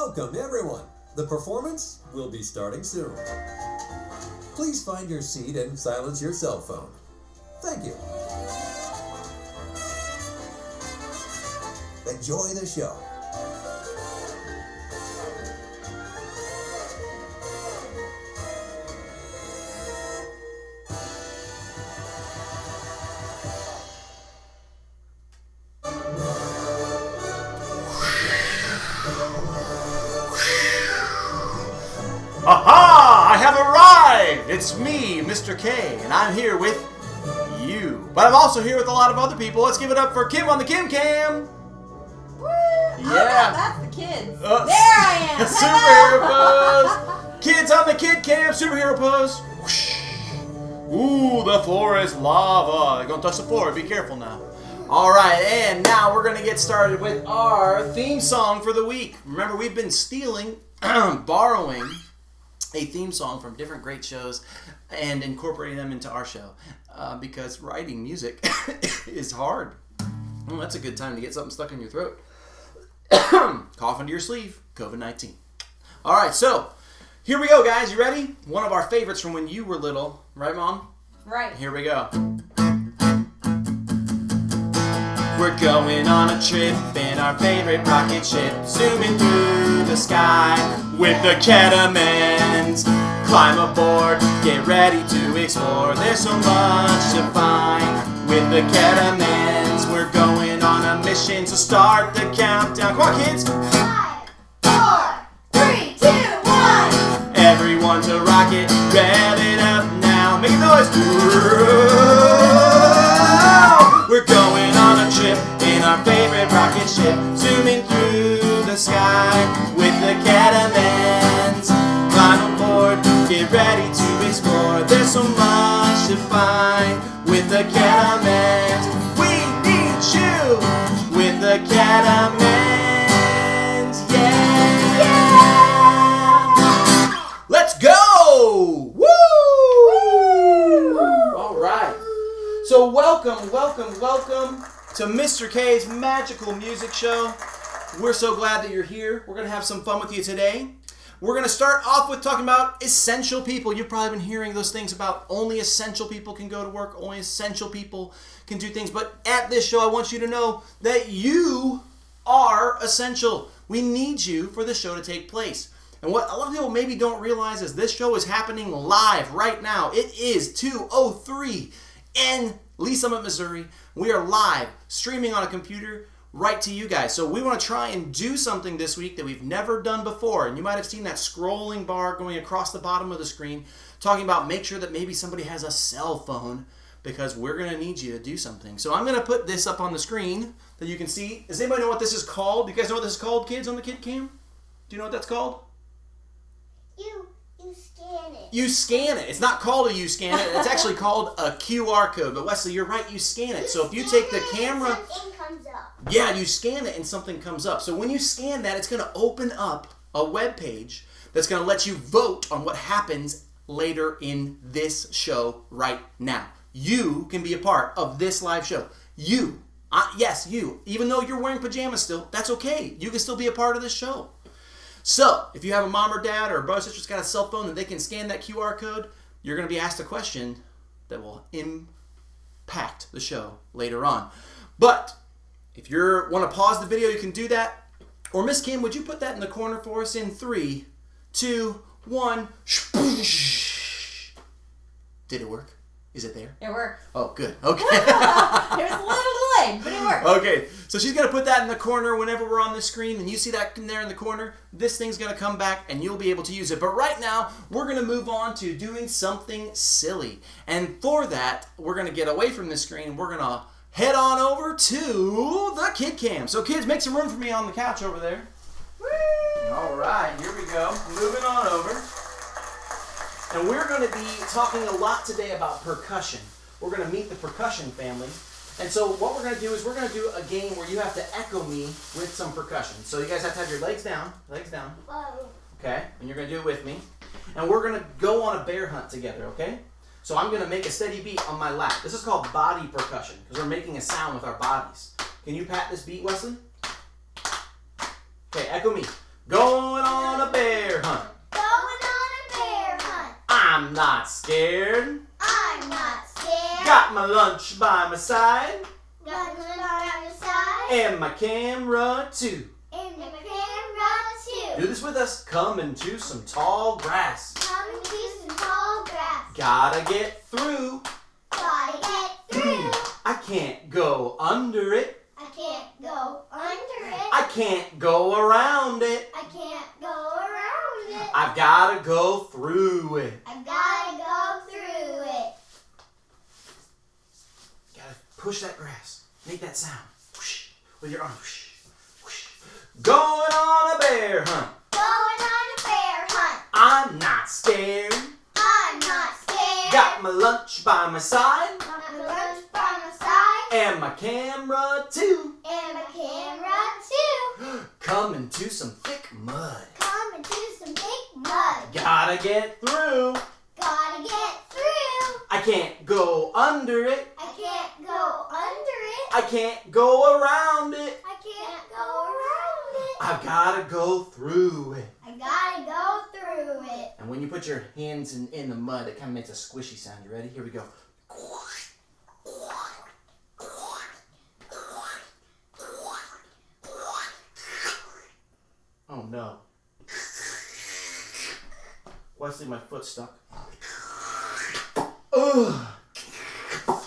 Welcome, everyone. The performance will be starting soon. Please find your seat and silence your cell phone. Thank you. Enjoy the show. Aha! I have arrived! It's me, Mr. K, and I'm here with you. But I'm also here with a lot of other people. Let's give it up for Kim on the Kim Cam. Woo! Yeah. Oh, that's the kids. There I am. Superhero pose. Kids on the Kid Cam. Superhero pose. Whoosh. Ooh, the floor is lava. You're going to touch the floor. Be careful now. All right, and now we're going to get started with our theme song for the week. Remember, we've been borrowing a theme song from different great shows and incorporating them into our show because writing music is hard. Well, that's a good time to get something stuck in your throat. Cough into your sleeve, COVID-19. All right, so here we go, guys. You ready? One of our favorites from when you were little. Right, Mom? Right. Here we go. We're going on a trip in our favorite rocket ship, zooming through the sky with the Kettemans. Climb aboard, get ready to explore. There's so much to find with the Kettemans. We're going on a mission, so start the countdown. Come on, kids. 5, 4, 3, 2, 1. Everyone to rocket, rev it up now. Make a noise. We're going on a trip in our favorite rocket ship, zooming through the sky with the Kettemans. Climb aboard, get ready to explore. There's so much to find with the Kettemans. We need you with the Kettemans. Yeah! Let's go! Woo! All right. So welcome to Mr. K's Magical Music Show. We're so glad that you're here. We're going to have some fun with you today. We're going to start off with talking about essential people. You've probably been hearing those things about only essential people can go to work, only essential people can do things. But at this show, I want you to know that you are essential. We need you for the show to take place. And what a lot of people maybe don't realize is this show is happening live right now. It is 2:03 in Lee Summit, Missouri. We are live, streaming on a computer right to you guys. So we want to try and do something this week that we've never done before. And you might have seen that scrolling bar going across the bottom of the screen, talking about make sure that maybe somebody has a cell phone because we're going to need you to do something. So I'm going to put this up on the screen that you can see. Does anybody know what this is called? Do you guys know what this is called, kids on the Kid Cam? Do you know what that's called? You scan it. You scan it. It's not called a you scan it. It's actually called a QR code. But Wesley, you're right. You scan it. So if you take the camera, something comes up. yeah, you scan it and something comes up. So when you scan that, it's going to open up a web page that's going to let you vote on what happens later in this show right now. You can be a part of this live show. You, yes, you. Even though you're wearing pajamas still, that's okay. You can still be a part of this show. So, if you have a mom or dad or a brother or sister that's got a cell phone and they can scan that QR code, you're going to be asked a question that will impact the show later on. But, if you want to pause the video, you can do that. Or Miss Kim, would you put that in the corner for us in 3, 2, 1. Did it work? Is it there? It worked. Oh, good. Okay. It was a little delayed, but it worked. Okay, so she's going to put that in the corner whenever we're on the screen, and you see that in there in the corner. This thing's going to come back, and you'll be able to use it. But right now, we're going to move on to doing something silly. And for that, we're going to get away from the screen, and we're going to head on over to the Kid Cam. So kids, make some room for me on the couch over there. Woo! All right, here we go. Moving on over. And we're going to be talking a lot today about percussion. We're going to meet the percussion family. And so what we're going to do is we're going to do a game where you have to echo me with some percussion. So you guys have to have your legs down. Whoa. Okay? And you're going to do it with me. And we're going to go on a bear hunt together, okay? So I'm going to make a steady beat on my lap. This is called body percussion because we're making a sound with our bodies. Can you pat this beat, Wesley? Okay, echo me. Going on a bear hunt. Going on a bear hunt. I'm not scared. I'm not scared. Got my lunch by my side. Got my lunch on the side. And my camera too. And my camera Do too. this with us. Coming to some tall grass. Coming to some tall grass. Gotta get through. Gotta get through. I can't go under it. I can't go under it. I can't go around it. I can't go around it. I've gotta go through it. I gotta go through it. Gotta push that grass. Make that sound. Whoosh. With your arm. Whoosh. Whoosh. Going on a bear hunt. Going on a bear hunt. I'm not scared. I'm not scared. Got my lunch by my side. Got my lunch by my side. And my camera too. And my camera too. Coming to some thick mud. Coming to some big mud. Gotta get through. Gotta get through. I can't go under it. I can't go under it. I can't go around it. I can't go around it. I've gotta go through it. I gotta go through it. And when you put your hands in the mud, it kind of makes a squishy sound. You ready? Here we go. Oh no. Wesley, my foot's stuck. Ugh.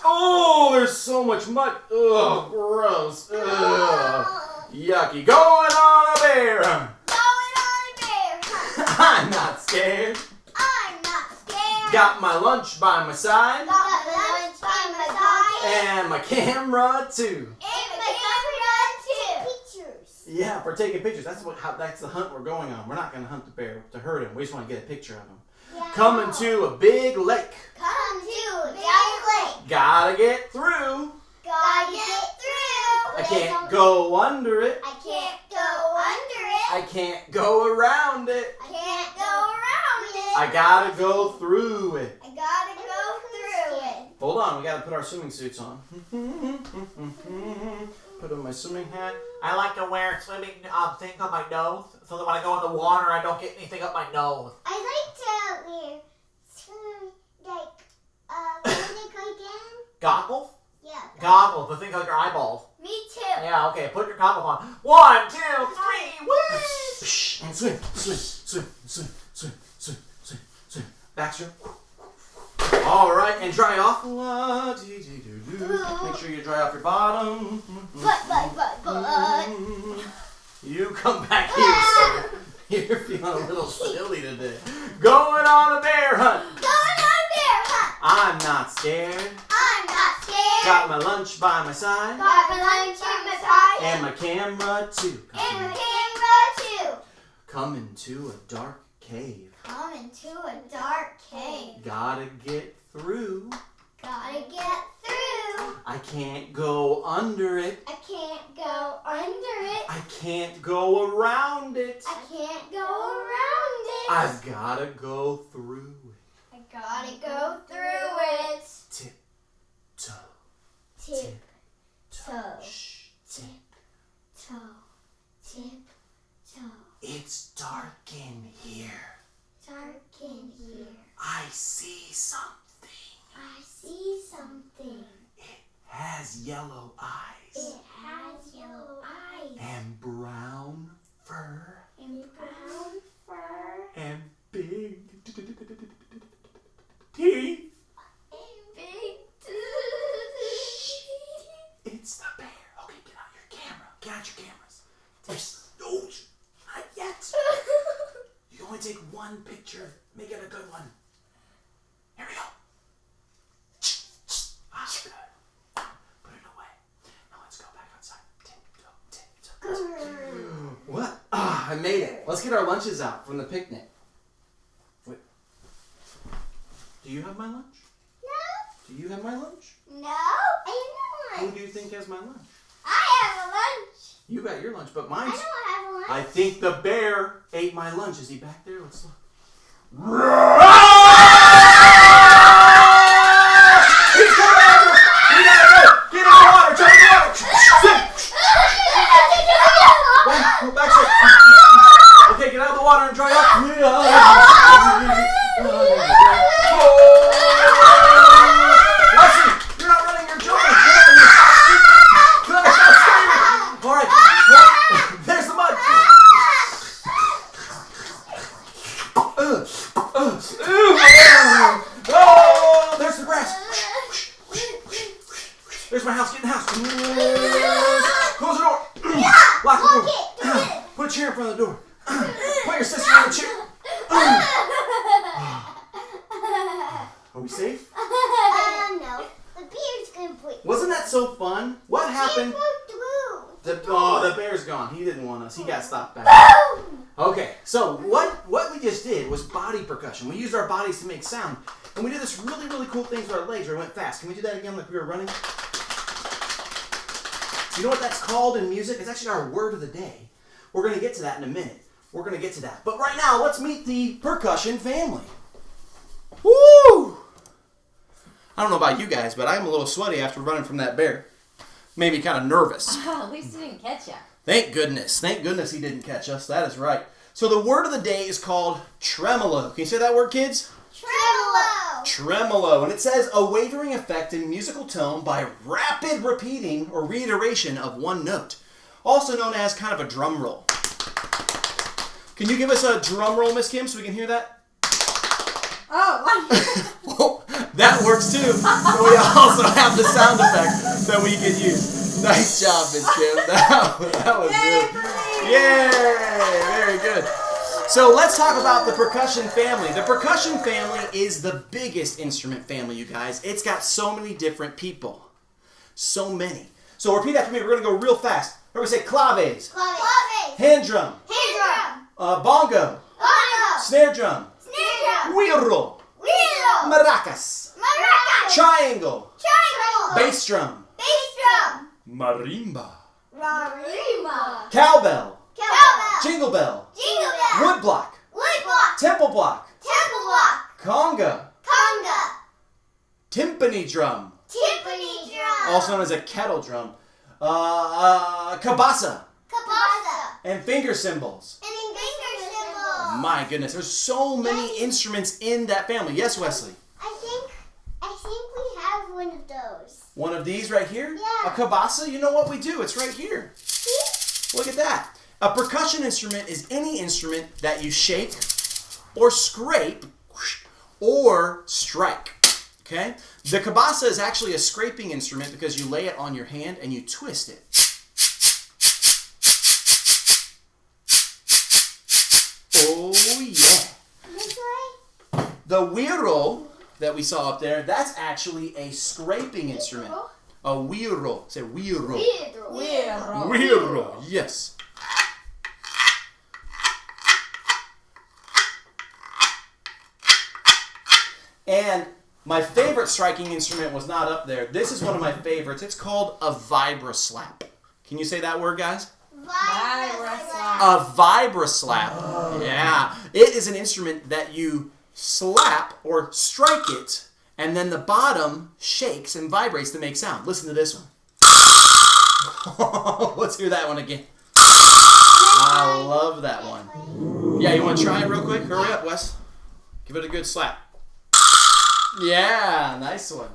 Oh, there's so much mud. Ugh, gross. Ugh. Yucky. Going on a bear hunt. Going on a bear hunt. I'm not scared. I'm not scared. Got my lunch by my side. Got my lunch by my side. And my camera too. And my camera too. Pictures. Yeah, for taking pictures. That's the hunt we're going on. We're not going to hunt the bear to hurt him. We just want to get a picture of him. Yeah. Coming to a big lake. Come to a giant lake. Gotta get through. Gotta get through. I can't go under it. I can't go under it. I can't go around it. I can't go around it. I gotta go through it. I gotta go through it. Hold on, we gotta put our swimming suits on. Put on my swimming hat. I like to wear swimming thing on my nose so that when I go in the water, I don't get anything up my nose. I like to wear swim what do they call again? Goggles? Yeah. Goggles, the things on your eyeballs. Me too. Yeah, okay, put your goggles on. 1, 2, 3, whoosh! Psh, and swim, swim, swim, swim, swim, swim, swim, swim. Backstroke. All right, and dry off. Make sure you dry off your bottom. But. You come back here, sir. You're feeling a little silly today. Going on a bear hunt. Going on a bear hunt. I'm not scared. I'm not scared. Got my lunch by my side. Got my lunch on my side. And my camera too. And my camera too. Coming to a dark cave. Coming to a dark cave. Gotta get through. Gotta get through. I can't go under it. I can't go under it. I can't go around it. I can't go around it. I've gotta go through it. I gotta go through it. Tip toe. Tip toe. Shh. Tip. Toe. Tip toe. It's dark in here. Dark in here. I see something. I see something. It has yellow eyes. It has yellow eyes. And brown fur. And brown fur. And big teeth. And big It's the bear. Okay, get out your camera. Get out your cameras. There's no, not yet. You can only take one picture. Make it a good one. Here we go. Ah, good. Put it away. Now let's go back outside. Tiptoe. What? Ah, I made it. Let's get our lunches out from the picnic. Wait. Do you have my lunch? No. Do you have my lunch? No. I have Who lunch. do you think has my lunch? I have a lunch. You got your lunch, but I mine's... don't have a lunch. I think the bear ate my lunch. Is he back there? Let's look. He's coming after us! We gotta go! Get in the water! Jump in the water! Swim! Go back straight. chair in front of the door. Put your sister in the chair. Are we safe? No. The bear's gonna break. Wasn't that so fun? What happened? Through. The bear's gone. He didn't want us. He got stopped back. Okay, so what we just did was body percussion. We used our bodies to make sound. And we did this really, really cool thing with our legs where we went fast. Can we do that again like we were running? You know what that's called in music? It's actually our word of the day. We're going to get to that in a minute. We're going to get to that. But right now, let's meet the percussion family. Woo! I don't know about you guys, but I'm a little sweaty after running from that bear. Made me kind of nervous. Oh, at least he didn't catch you. Thank goodness. Thank goodness he didn't catch us. That is right. So the word of the day is called tremolo. Can you say that word, kids? Tremolo. Tremolo. And it says a wavering effect in musical tone by rapid repeating or reiteration of one note. Also known as kind of a drum roll. Can you give us a drum roll, Miss Kim, so we can hear that? Oh, That works too. So we also have the sound effect that we can use. Nice job, Miss Kim. That was good. Yay! Very good. So let's talk about the percussion family. The percussion family is the biggest instrument family, you guys. It's got so many different people. So many. So repeat after me. We're going to go real fast. We're going to say claves, Clave. hand drum, Hand drum. bongo, Bongo. snare drum, Snare drum. güiro, Wheel. maracas, Maraca. triangle, Triangle. bass drum, Bass drum. marimba, Rarima. cowbell, Cowbell. jingle bell, Jingle bell. woodblock, Woodblock. temple block, Temple block. conga, Conga. timpani drum, Timpani drum. also known as a kettle drum, cabasa, Kabasa. and finger cymbals. And then finger cymbal. My goodness, there's so many instruments in that family. Yes, Wesley? I think we have one of those. One of these right here? Yeah. A cabasa? You know what we do? It's right here. Look at that. A percussion instrument is any instrument that you shake or scrape or strike. Okay? The cabasa is actually a scraping instrument because you lay it on your hand and you twist it. Oh yeah. This way? The güiro that we saw up there, that's actually a scraping instrument. A güiro. Say güiro. Güiro. Yes. And my favorite striking instrument was not up there. This is one of my favorites. It's called a vibraslap. Can you say that word, guys? A vibraslap. Yeah. It is an instrument that you slap or strike it, and then the bottom shakes and vibrates to make sound. Listen to this one. Let's hear that one again. I love that one. Yeah, you want to try it real quick? Hurry up, Wes. Give it a good slap. Yeah, nice one.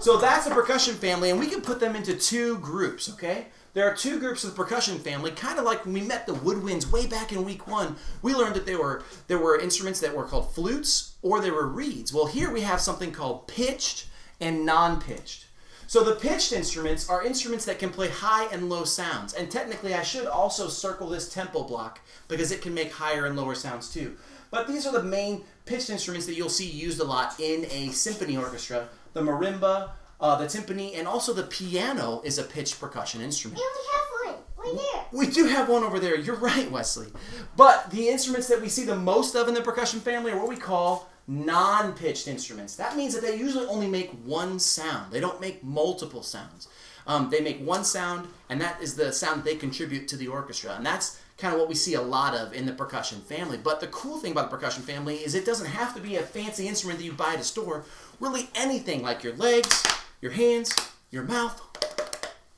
So that's the percussion family, and we can put them into two groups, okay? There are two groups of the percussion family, kind of like when we met the woodwinds way back in week 1. We learned that there were instruments that were called flutes or they were reeds. Well, here we have something called pitched and non-pitched. So the pitched instruments are instruments that can play high and low sounds. And technically, I should also circle this tempo block because it can make higher and lower sounds too. But these are the main pitched instruments that you'll see used a lot in a symphony orchestra. The marimba, the timpani, and also the piano is a pitched percussion instrument. Yeah, we have one. Right there. We do have one over there. You're right, Wesley. But the instruments that we see the most of in the percussion family are what we call non-pitched instruments. That means that they usually only make one sound. They don't make multiple sounds. They make one sound, and that is the sound that they contribute to the orchestra. And that's kind of what we see a lot of in the percussion family. But the cool thing about the percussion family is it doesn't have to be a fancy instrument that you buy at a store. Really anything like your legs, your hands, your mouth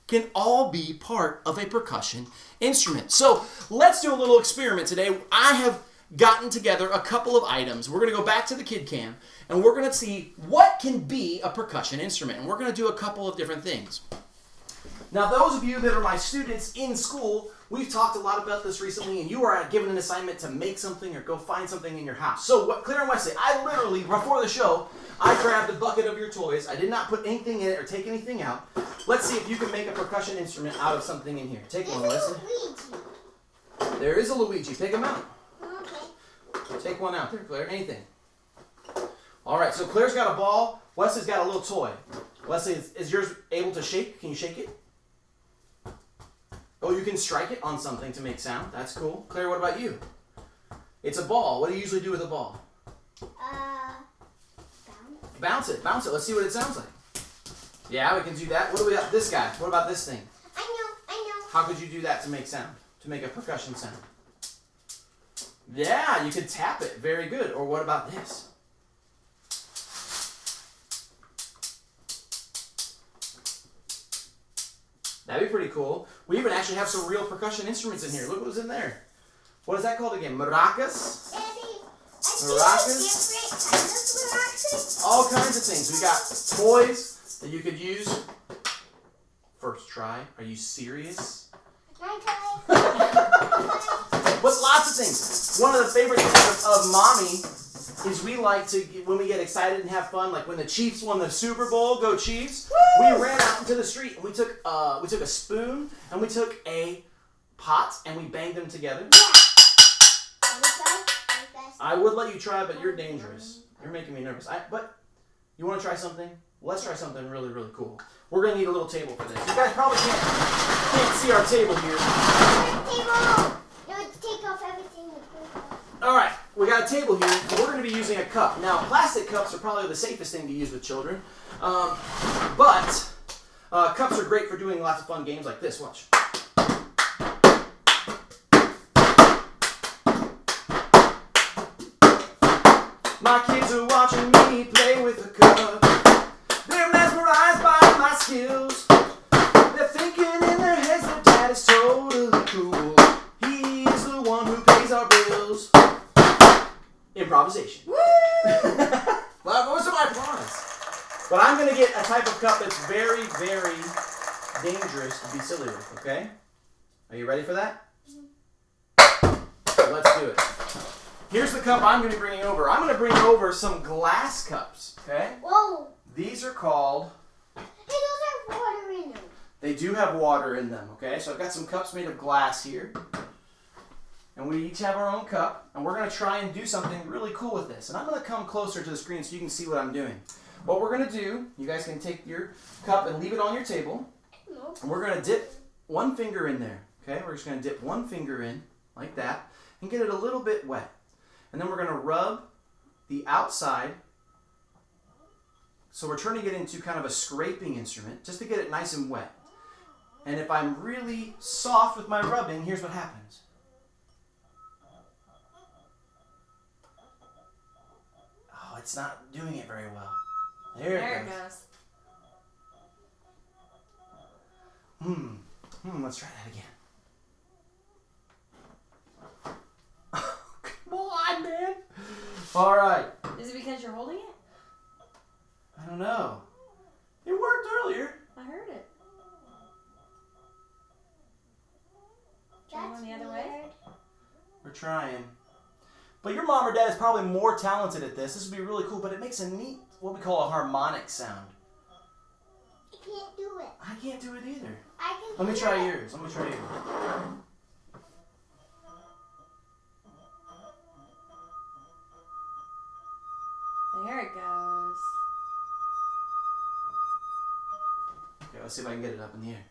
can all be part of a percussion instrument. So let's do a little experiment today. I have gotten together a couple of items. We're going to go back to the kid cam and we're going to see what can be a percussion instrument. And we're going to do a couple of different things. Now, those of you that are my students in school, we've talked a lot about this recently, and you are given an assignment to make something or go find something in your house. So, Claire and Wesley, I literally, before the show, I grabbed a bucket of your toys. I did not put anything in it or take anything out. Let's see if you can make a percussion instrument out of something in here. Take one, Wesley. There is a Luigi. Pick him out. Okay. Take one out there, Claire. Anything. All right, so Claire's got a ball. Wesley's got a little toy. Wesley, is yours able to shake? Can you shake it? Oh, you can strike it on something to make sound. That's cool. Claire, what about you? It's a ball. What do you usually do with a ball? Bounce. Bounce it. Let's see what it sounds like. Yeah, we can do that. What do we got? This guy. What about this thing? I know. How could you do that to make sound? To make a percussion sound? Yeah, you could tap it. Very good. Or what about this? That'd be pretty cool. We even actually have some real percussion instruments in here. Look what's in there. What is that called again? Maracas? Daddy, Maracas? different kinds of maracas. All kinds of things. We got toys that you could use. First try. Are you serious? But lots of things. One of the favorite things of Mommy is we like to, when we get excited and have fun, like when the Chiefs won the Super Bowl, go Chiefs, we ran out into the street and we took a spoon and we took a pot and we banged them together. I would let you try, but you're dangerous. You're making me nervous. But you want to try something? Let's try something really, really cool. We're going to need a little table for this. You guys probably can't see our table here. Table! No, take off everything. All right, we got a table here. We're going to be using a cup. Now, plastic cups are probably the safest thing to use with children. But cups are great for doing lots of fun games like this. Watch. My kids are watching me play with a cup. They're mesmerized by my skills. They're thinking in their heads that dad is totally cool. He's the one who pays our bills. Improvisation. Woo! Well, where's my applause? But I'm going to get a type of cup that's very, very dangerous to be silly with, okay? Are you ready for that? Let's do it. Here's the cup I'm going to be bringing over. I'm going to bring over some glass cups, okay? Whoa! These are called... Hey, those have water in them. They do have water in them, okay? So I've got some cups made of glass here. And we each have our own cup. And we're going to try and do something really cool with this. And I'm going to come closer to the screen so you can see what I'm doing. What we're going to do, you guys can take your cup and leave it on your table. And we're going to dip one finger in there, okay? We're just going to dip one finger in, like that, and get it a little bit wet. And then we're going to rub the outside. So we're turning it into kind of a scraping instrument, just to get it nice and wet. And if I'm really soft with my rubbing, here's what happens. Oh, it's not doing it very well. There it goes. Let's try that again. Come on, man. All right. Is it because you're holding it? I don't know. It worked earlier. I heard it. That's Going the other way? We're trying. But your mom or dad is probably more talented at this. This would be really cool, but it makes a neat, what we call a harmonic sound. I can't do it. I can't do it either. I can Let me do try it. yours. Let me try yours. There it goes. Okay, let's see if I can get it up in the air.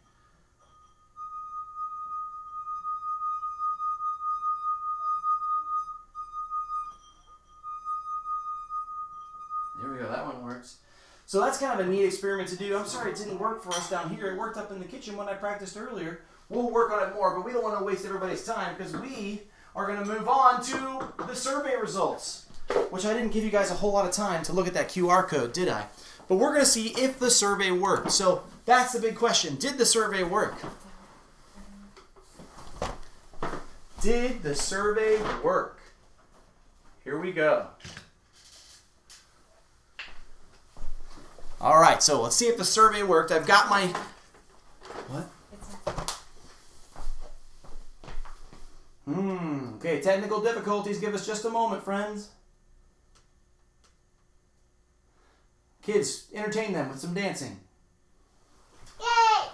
There we go, that one works. So that's kind of a neat experiment to do. I'm sorry it didn't work for us down here. It worked up in the kitchen when I practiced earlier. We'll work on it more, but we don't want to waste everybody's time because we are going to move on to the survey results, which I didn't give you guys a whole lot of time to look at that QR code, did I? But we're going to see if the survey worked. So that's the big question. Did the survey work? Did the survey work? Here we go. All right, so let's see if the survey worked. I've got my... What? Okay, technical difficulties. Give us just a moment, friends. Kids, entertain them with some dancing. Yay!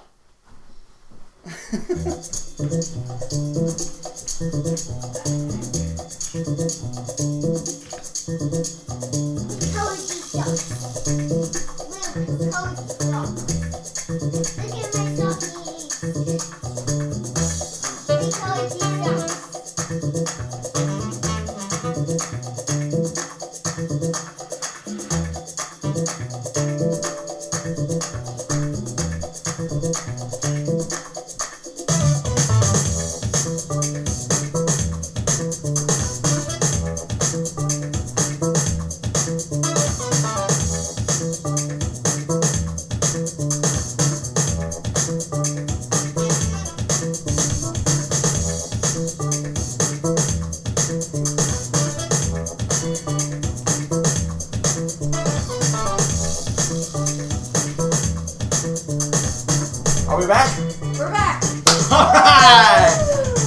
Are we back? We're back. All right.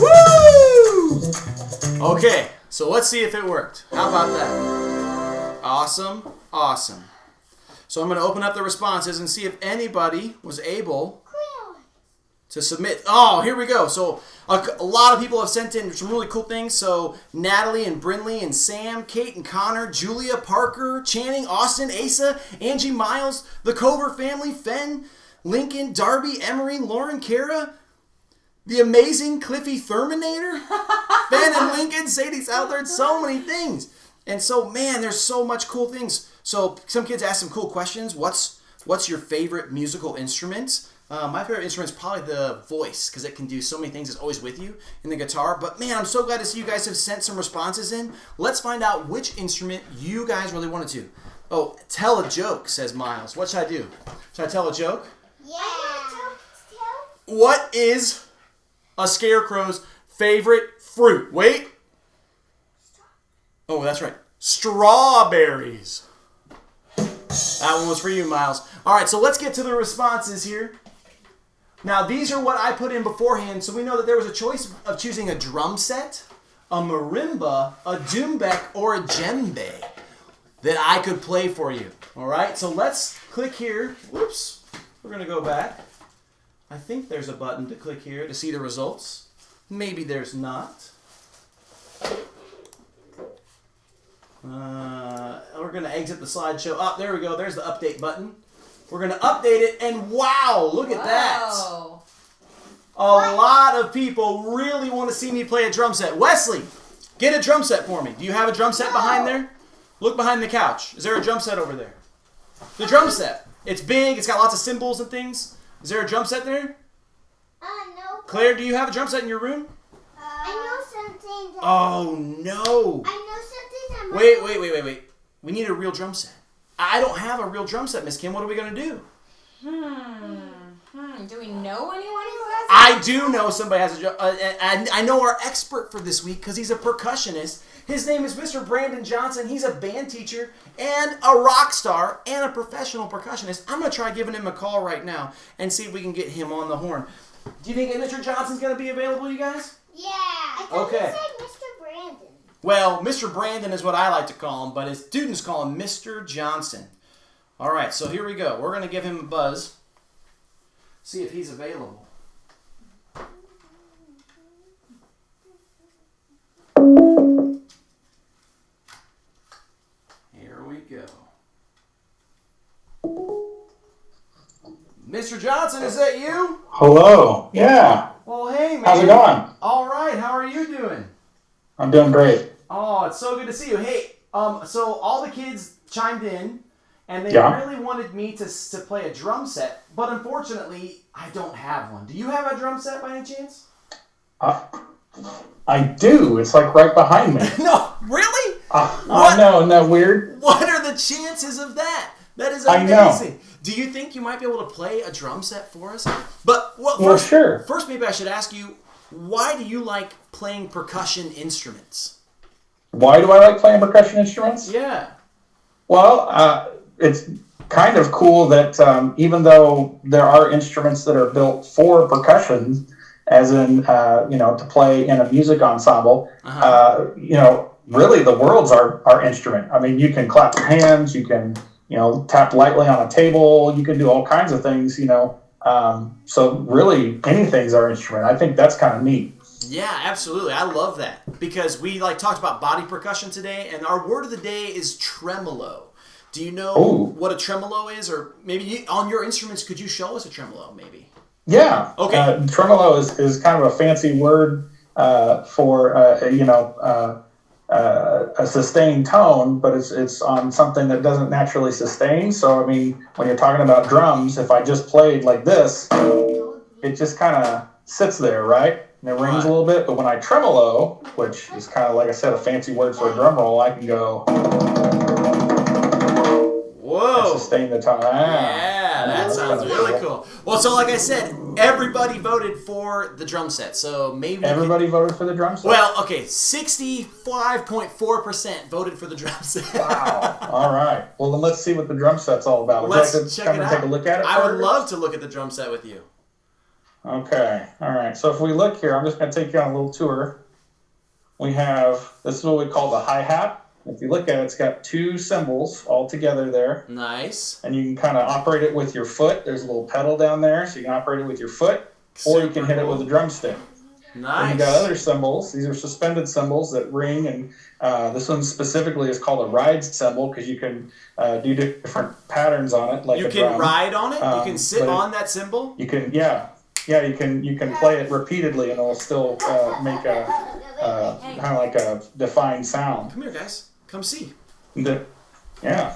Woo! Okay, so let's see if it worked. How about that? Awesome, awesome. So I'm going to open up the responses and see if anybody was able to submit. Oh, here we go. So a lot of people have sent in some really cool things. So Natalie and Brinley and Sam, Kate and Connor, Julia, Parker, Channing, Austin, Asa, Angie, Miles, the Cover family, Fen, Lincoln, Darby, Emery, Lauren, Kara, the amazing Cliffy Therminator, Fen and Lincoln, Sadie Southard, so many things. And so, man, there's so much cool things. So some kids ask some cool questions. What's your favorite musical instrument? My favorite instrument is probably the voice because it can do so many things. It's always with you in the guitar. But man, I'm so glad to see you guys have sent some responses in. Let's find out which instrument you guys really wanted to. Oh, tell a joke, says Miles. What should I do? Should I tell a joke? Yeah. What is a scarecrow's favorite fruit? Wait. Oh, that's right. Strawberries. That one was for you, Miles. All right, so let's get to the responses here. Now, these are what I put in beforehand, so we know that there was a choice of choosing a drum set, a marimba, a doumbek, or a djembe that I could play for you. All right, so let's click here. Whoops. We're going to go back. I think there's a button to click here to see the results. Maybe there's not. We're going to exit the slideshow. Oh, there we go. There's the update button. We're going to update it, and wow, look at that. A lot of people really want to see me play a drum set. Wesley, get a drum set for me. Do you have a drum set behind there? Look behind the couch. Is there a drum set over there? The drum set. It's big. It's got lots of cymbals and things. Is there a drum set there? No. Claire, do you have a drum set in your room? I know something. Oh, no. I know something. Wait. We need a real drum set. I don't have a real drum set, Miss Kim. What are we going to do? Do we know anyone who has I do know somebody has a drum. I know our expert for this week because he's a percussionist. His name is Mr. Brandon Johnson. He's a band teacher and a rock star and a professional percussionist. I'm going to try giving him a call right now and see if we can get him on the horn. Do you think Mr. Johnson's going to be available, you guys? Yeah. I thought Okay. you said Mr. Brandon. Well, Mr. Brandon is what I like to call him, but his students call him Mr. Johnson. All right, so here we go. We're going to give him a buzz, see if he's available. Here we go. Mr. Johnson, is that you? Hello. Yeah. Well, hey, man. How's it going? All right, how are you doing? I'm doing great. Oh, it's so good to see you. Hey, so all the kids chimed in, and they Yeah. really wanted me to play a drum set, but unfortunately, I don't have one. Do you have a drum set by any chance? I do. It's like right behind me. No, really? I know. Isn't that weird? What are the chances of that? That is I know. amazing. Do you think you might be able to play a drum set for us? But Well, sure. First, maybe I should ask you, why do you like playing percussion instruments? Why do I like playing percussion instruments? Yeah. Well, it's kind of cool that even though there are instruments that are built for percussion, as in, to play in a music ensemble, really the world's our instrument. I mean, you can clap your hands, you can, tap lightly on a table, you can do all kinds of things, So really, anything's our instrument. I think that's kind of neat. Yeah, absolutely. I love that because we talked about body percussion today, and our word of the day is tremolo. Do you know what a tremolo is, or maybe on your instruments, could you show us a tremolo, maybe? Yeah. Okay. Tremolo is kind of a fancy word for a sustained tone, but it's on something that doesn't naturally sustain. So I mean, when you're talking about drums, if I just played like this, it just kind of sits there, right? And it rings a little bit. But when I tremolo, which is kind of like I said, a fancy word for a drum roll, I can go. Whoa! Sustain the tone. Yeah, that sounds really cool. Well, so like I said, everybody voted for the drum set. So maybe everybody voted for the drum set. Well, okay, 65.4% voted for the drum set. Wow! All right. Well, then let's see what the drum set's all about. Would you like to come and take a look at it? I would love to look at the drum set with you. Okay. All right. So if we look here, I'm just going to take you on a little tour. We have, this is what we call the hi-hat. If you look at it, it's got two cymbals all together there. Nice. And you can kind of operate it with your foot. There's a little pedal down there, so you can operate it with your foot, or you can hit it with a drumstick. Nice. And you got other cymbals. These are suspended cymbals that ring, and this one specifically is called a ride cymbal because you can do different patterns on it, like you a can drum. Ride on it. You can sit on that cymbal. You can, yeah. You can play it repeatedly, and it'll still make a kind of like a defined sound. Come here, guys. Come see. Yeah.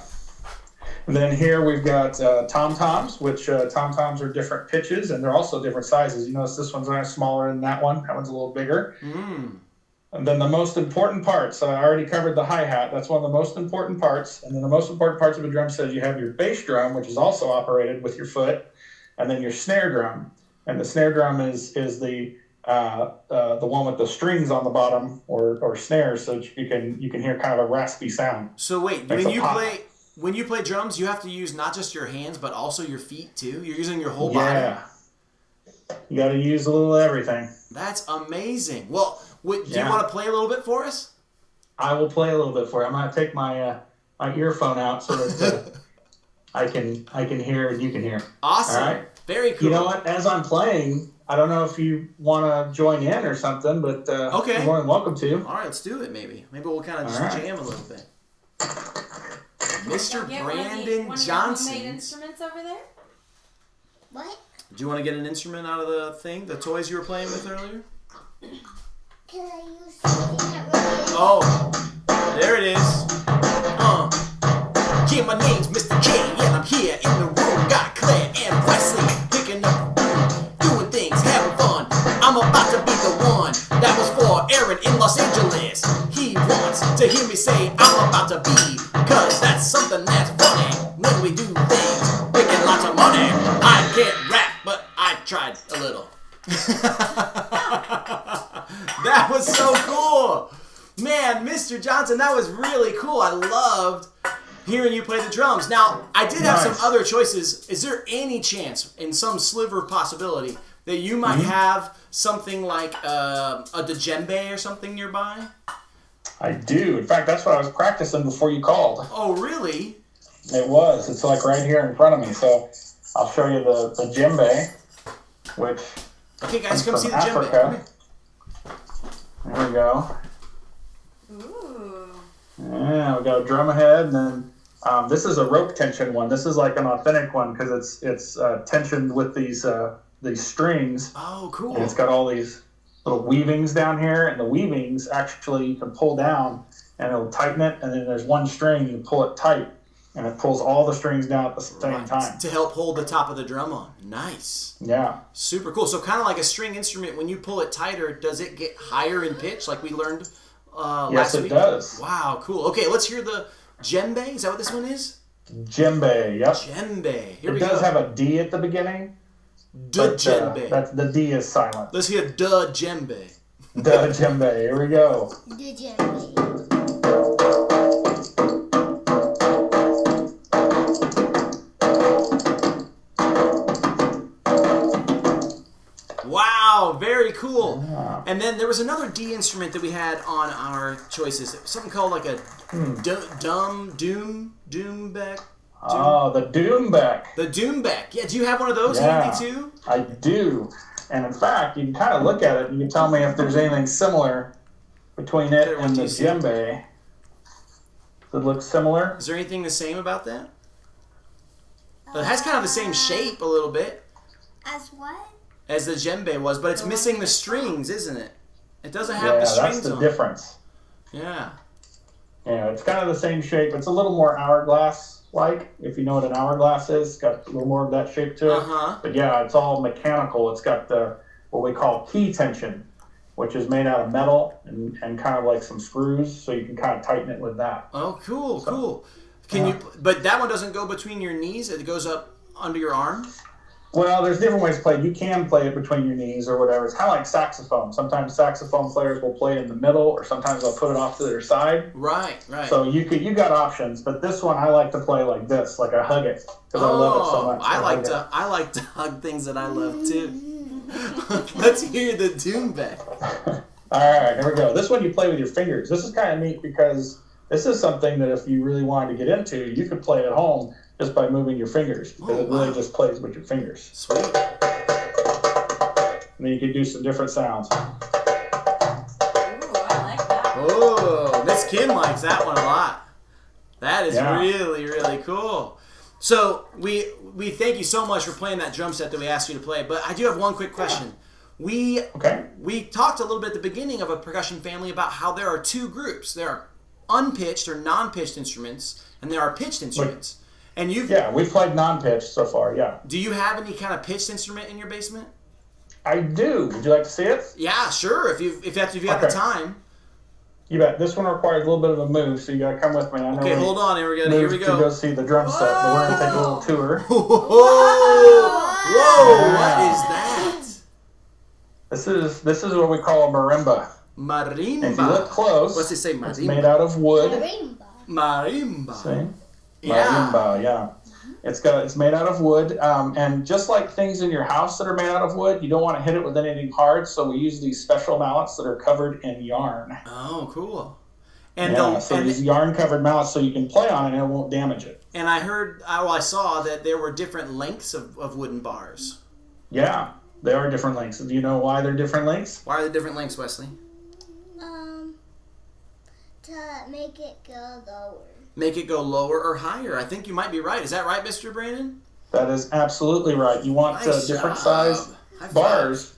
And then here we've got tom-toms, which tom-toms are different pitches, and they're also different sizes. You notice this one's smaller than that one. That one's a little bigger. Mm. And then the most important parts, I already covered the hi-hat. That's one of the most important parts. And then the most important parts of a drum set, you have your bass drum, which is also operated with your foot, and then your snare drum. And the snare drum is the one with the strings on the bottom or snares, so that you can hear kind of a raspy sound. So wait, when you play drums, you have to use not just your hands but also your feet too. You're using your whole body. Yeah, you got to use a little of everything. That's amazing. Well, do you want to play a little bit for us? I will play a little bit for you. I'm gonna take my my earphone out so that I can hear and you can hear. Awesome. All right. Very cool. You know what? As I'm playing, I don't know if you want to join in or something, but okay. You're more than welcome to. All right, let's do it. Maybe we'll kind of just jam a little bit. Mr. Brandon Johnson. Homemade instruments over there? What? Do you want to get an instrument out of the thing, the toys you were playing with earlier? Can I use something that really is? Oh, there it is. Yeah, my name's Mr. K, and I'm here in the room. Got Claire and Wesley picking up, doing things, having fun. I'm about to be the one. That was for Aaron in Los Angeles. He wants to hear me say I'm about to be, cause that's something that's funny. When we do things, making lots of money. I can't rap, but I tried a little. That was so cool. Man, Mr. Johnson, that was really cool. I loved hearing you play the drums. Now, I did have some other choices. Is there any chance, in some sliver of possibility, that you might have something like a djembe or something nearby? I do. In fact, that's what I was practicing before you called. Oh, really? It was. It's like right here in front of me. So I'll show you the djembe, which okay, guys, come from see the Africa. djembe. There we go. Ooh. Yeah, we got a drum head, and then this is a rope tension one. This is like an authentic one because it's tensioned with these strings. Oh, cool. And it's got all these little weavings down here, and the weavings actually you can pull down, and it'll tighten it. And then there's one string you pull it tight, and it pulls all the strings down at the same time to help hold the top of the drum on. Nice. Yeah. Super cool. So kind of like a string instrument. When you pull it tighter, does it get higher in pitch, like we learned last week? Yes, it does. Wow, cool. Okay, let's hear the djembe. Is that what this one is? Djembe. Yep. Djembe. Here we it go. does have a D at the beginning. Djembe. That's the D is silent. Let's hear djembe. Djembe. Here we go. Djembe. Wow, very cool. Yeah. And then there was another D instrument that we had on our choices. Something called like a doombeck. Oh, the Doombeck. The Doombeck. Yeah, do you have one of those Yeah. handy too? I do. And in fact, you can kind of look at it and you can tell me if there's anything similar between it What and do the you see? djembe. Does it look similar? Is there anything the same about that? It has kind of the same shape a little bit As what? as the djembe was, but it's The missing one the that's strings, isn't it? It doesn't have Yeah, the that's strings the on difference. it. Yeah. Yeah, it's kind of the same shape. It's a little more hourglass-like, if you know what an hourglass is. It's got a little more of that shape to it. Uh-huh. But yeah, it's all mechanical. It's got the what we call key tension, which is made out of metal and kind of like some screws, so you can kind of tighten it with that. Oh, cool, So, cool. Can yeah. you? But that one doesn't go between your knees. It goes up under your arm. Well, there's different ways to play it. You can play it between your knees or whatever. It's kind of like saxophone. Sometimes saxophone players will play it in the middle, or sometimes they'll put it off to their side. Right, right. So you got options, but this one I like to play like this, like I hug it because I love it so much. I like hug it. I like to hug things that I love too. Let's hear the Doombeck. All right, here we go. This one you play with your fingers. This is kind of neat because this is something that if you really wanted to get into, you could play at home just by moving your fingers because it really just plays with your fingers. Sweet. And then you can do some different sounds. Ooh, I like that. Oh, Miss Kim likes that one a lot. That is Yeah. really, really cool. So we thank you so much for playing that drum set that we asked you to play. But I do have one quick question. Okay. We talked a little bit at the beginning of a percussion family about how there are two groups. There are unpitched or non-pitched instruments, and there are pitched instruments. And Yeah, we've played non-pitched so far, yeah. do you have any kind of pitched instrument in your basement? I do. Would you like to see it? Yeah, sure. If you have the Okay. time. You bet. This one requires a little bit of a move, so you got to come with me. I know Okay, we hold on. Here we go. moved to go see the drum set, but we're going to take a little tour. Whoa! What is that? This is what we call a marimba. Marimba. And if you look close, What's it say? it's Marimba. made out of wood. Marimba. Marimba. See? Yeah. Marimba, yeah. It's made out of wood, and just like things in your house that are made out of wood, you don't want to hit it with anything hard, so we use these special mallets that are covered in yarn. Oh, cool. And Yeah, so these yarn-covered mallets, so you can play on it and it won't damage it. and I heard, I saw that there were different lengths of wooden bars. Yeah, they are different lengths. Do you know why they're different lengths? Why are they different lengths, Wesley? To make it go lower. Make it go lower or higher. I think you might be right. Is that right, Mr. Brandon? That is absolutely right. You want Nice different job. size High five. bars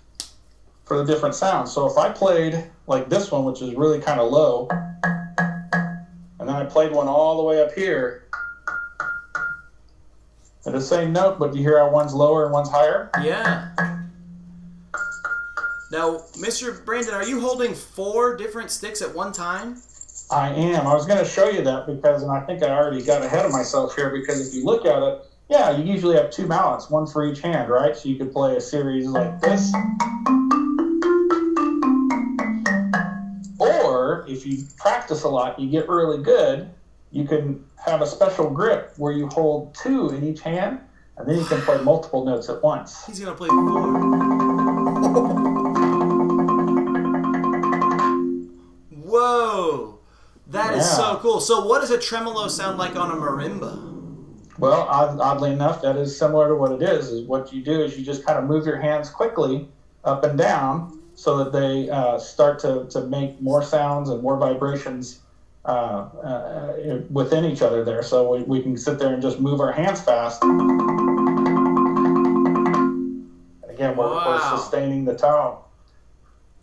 for the different sounds. So if I played like this one, which is really kind of low, and then I played one all the way up here, at the same note, but you hear how one's lower and one's higher? Yeah. Now, Mr. Brandon, are you holding 4 different sticks at one time? I am. I was going to show you that because, and I think I already got ahead of myself here, because if you look at it, yeah, you usually have 2 mallets, one for each hand, right? So you could play a series like this. Or if you practice a lot, you get really good, you can have a special grip where you hold 2 in each hand, and then you can play multiple notes at once. He's going to play 4. Whoa. That is so Yeah. cool. So what does a tremolo sound like on a marimba? Well, oddly enough, that is similar to what it is. Is what you do is you just kind of move your hands quickly up and down so that they start to make more sounds and more vibrations within each other there. So we can sit there and just move our hands fast. And again, we're Wow. sustaining the tone.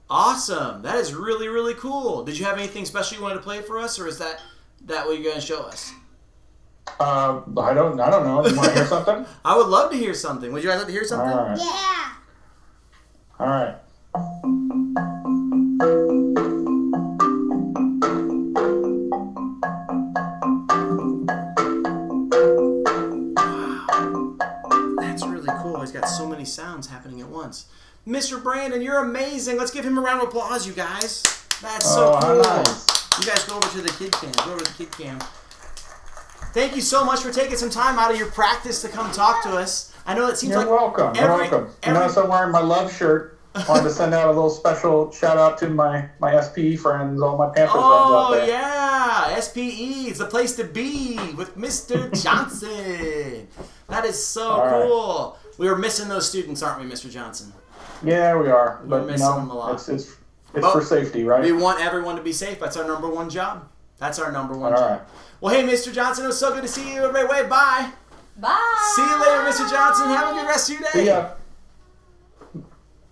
Awesome. That is really, really cool. Did you have anything special you wanted to play for us, or is that what you're going to show us? I don't know. You want to hear something? I would love to hear something. Would you guys like to hear something? All right. Yeah. All right. That's really cool. He's got so many sounds happening at once. Mr. Brandon, you're amazing. Let's give him a round of applause, you guys. That's so how cool. nice. You guys go over to the kid cam. Go over to the kid cam. Thank you so much for taking some time out of your practice to come talk to us. I know it seems You're like welcome. You're welcome. You notice I'm wearing my love shirt. Wanted to send out a little special shout out to my SPE friends, all my Panther friends out Oh there. yeah, SPE is the place to be with Mr. Johnson. That is so All right. cool. We were missing those students, aren't we, Mr. Johnson? Yeah, we are. We're But you missing them a know, lot. it's Well, for safety, right? We want everyone to be safe. That's our number one job. That's our number one All job. right. Well, hey, Mr. Johnson, it was so good to see you. Everybody, wave bye. Bye. See you later, Mr. Johnson. Have a good rest of your day. See ya.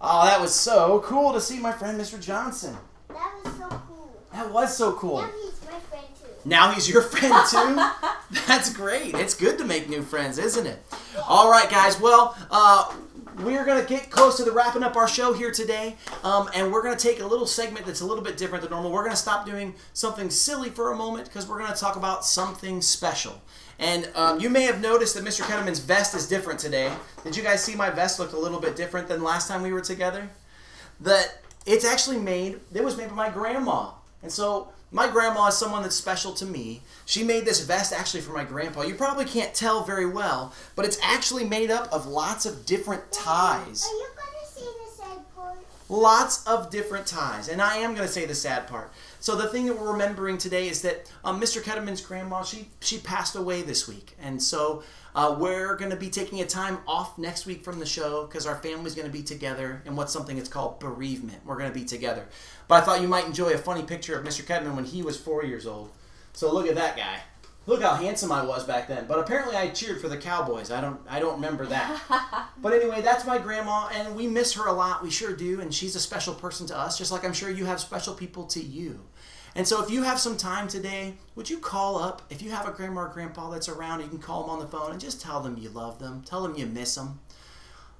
Oh, that was so cool to see my friend, Mr. Johnson. That was so cool. That was so cool. Now he's my friend too. Now he's your friend too? That's great. It's good to make new friends, isn't it? All right, guys. Well, we're going to get close to the wrapping up our show here today, and we're going to take a little segment that's a little bit different than normal. We're going to stop doing something silly for a moment because we're going to talk about something special. And you may have noticed that Mr. Ketteman's vest is different today. Did you guys see my vest looked a little bit different than last time we were together? It's actually it was made by my grandma. And so my grandma is someone that's special to me. She made this vest actually for my grandpa. You probably can't tell very well, but it's actually made up of lots of different ties. Are you gonna say the sad part? Lots of different ties. And I am going to say the sad part. So the thing that we're remembering today is that Mr. Ketteman's grandma, she passed away this week. And so we're going to be taking a time off next week from the show because our family's going to be together in what's something that's called bereavement. We're going to be together. But I thought you might enjoy a funny picture of Mr. Ketteman when he was 4 years old. So look at that guy. Look how handsome I was back then. But apparently I cheered for the Cowboys. I don't remember that. But anyway, that's my grandma, and we miss her a lot. We sure do, and she's a special person to us, just like I'm sure you have special people to you. And so if you have some time today, would you call up? If you have a grandma or grandpa that's around, you can call them on the phone and just tell them you love them. Tell them you miss them.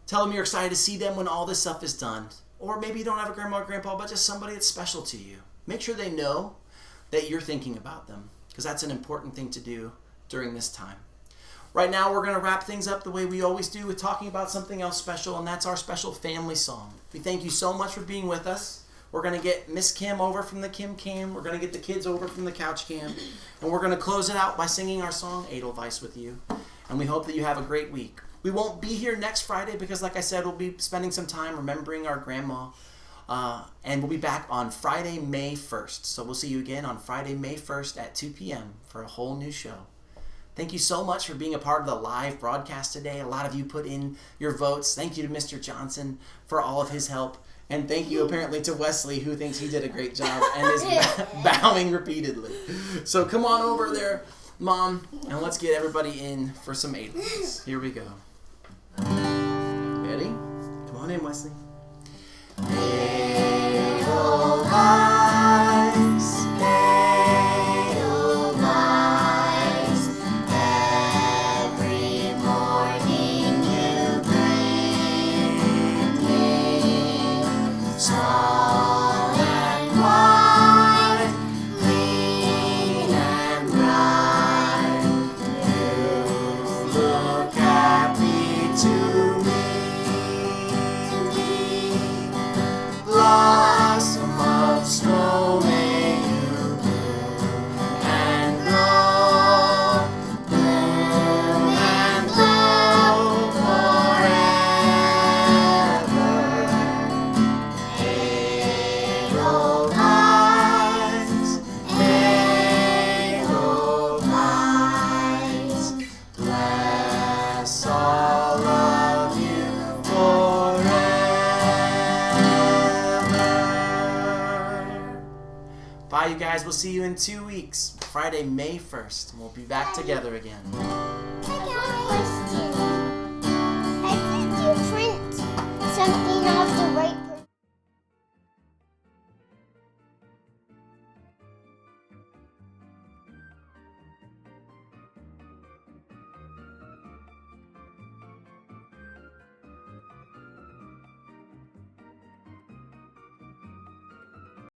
Tell them you're excited to see them when all this stuff is done. Or maybe you don't have a grandma or grandpa, but just somebody that's special to you. Make sure they know that you're thinking about them, because that's an important thing to do during this time. Right now, we're going to wrap things up the way we always do with talking about something else special, and that's our special family song. We thank you so much for being with us. We're going to get Miss Kim over from the Kim Cam. We're going to get the kids over from the Couch Cam. And we're going to close it out by singing our song, Edelweiss, with you. And we hope that you have a great week. We won't be here next Friday because, like I said, we'll be spending some time remembering our grandma. And we'll be back on Friday, May 1st. So we'll see you again on Friday, May 1st at 2 p.m. for a whole new show. Thank you so much for being a part of the live broadcast today. A lot of you put in your votes. Thank you to Mr. Johnson for all of his help. And thank you apparently to Wesley, who thinks he did a great job and is bowing repeatedly. So come on over there, Mom, and let's get everybody in for some Edelweiss. Here we go. Ready? Come on in, Wesley. Edelweiss, Edelweiss, every morning you bring me small and white, clean and bright. You look happy to me. Blossom of snow, may you bloom and grow, bloom and blow forever. Edelweiss, Edelweiss, bless all of you forever. Bye, you guys. We'll see you in 2 weeks, Friday, May 1st. And we'll be back together again.